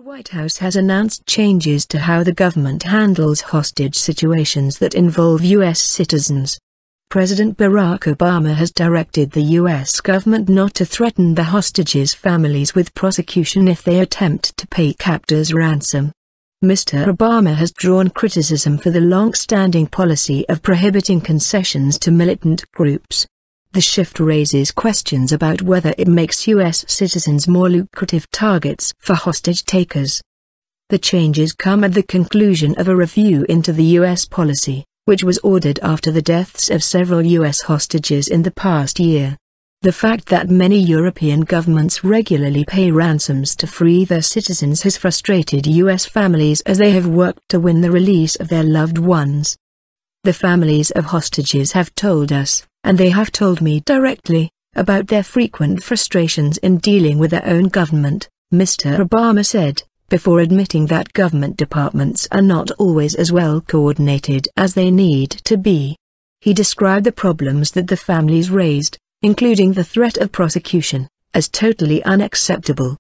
White House has announced changes to how the government handles hostage situations that involve U.S. citizens. President Barack Obama has directed the U.S. government not to threaten the hostages' families with prosecution if they attempt to pay captors ransom. Mr. Obama has drawn criticism for the long-standing policy of prohibiting concessions to militant groups. The shift raises questions about whether it makes U.S. citizens more lucrative targets for hostage takers. The changes come at the conclusion of a review into the U.S. policy, which was ordered after the deaths of several U.S. hostages in the past year. The fact that many European governments regularly pay ransoms to free their citizens has frustrated U.S. families as they have worked to win the release of their loved ones. The families of hostages have told us, and they have told me directly, about their frequent frustrations in dealing with their own government, Mr. Obama said, before admitting that government departments are not always as well coordinated as they need to be. He described the problems that the families raised, including the threat of prosecution, as totally unacceptable.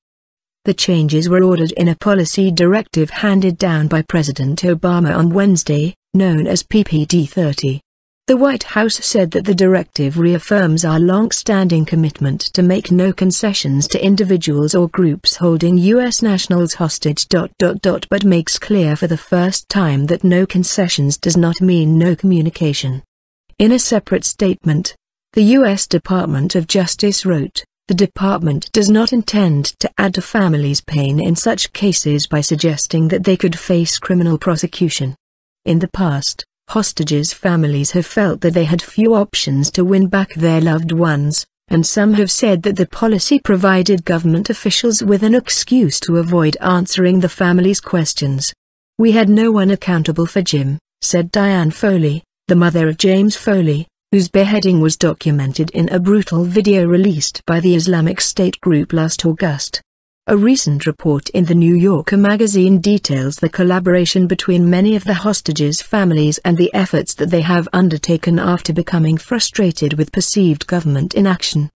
The changes were ordered in a policy directive handed down by President Obama on Wednesday, known as PPD 30. The White House said that the directive reaffirms our long-standing commitment to make no concessions to individuals or groups holding U.S. nationals hostage. But makes clear for the first time that no concessions does not mean no communication. In a separate statement, the U.S. Department of Justice wrote, "The department does not intend to add to families' pain in such cases by suggesting that they could face criminal prosecution." In the past, hostages' families have felt that they had few options to win back their loved ones, and some have said that the policy provided government officials with an excuse to avoid answering the families' questions. "We had no one accountable for Jim," said Diane Foley, the mother of James Foley, whose beheading was documented in a brutal video released by the Islamic State group last August. A recent report in The New Yorker magazine details the collaboration between many of the hostages' families and the efforts that they have undertaken after becoming frustrated with perceived government inaction.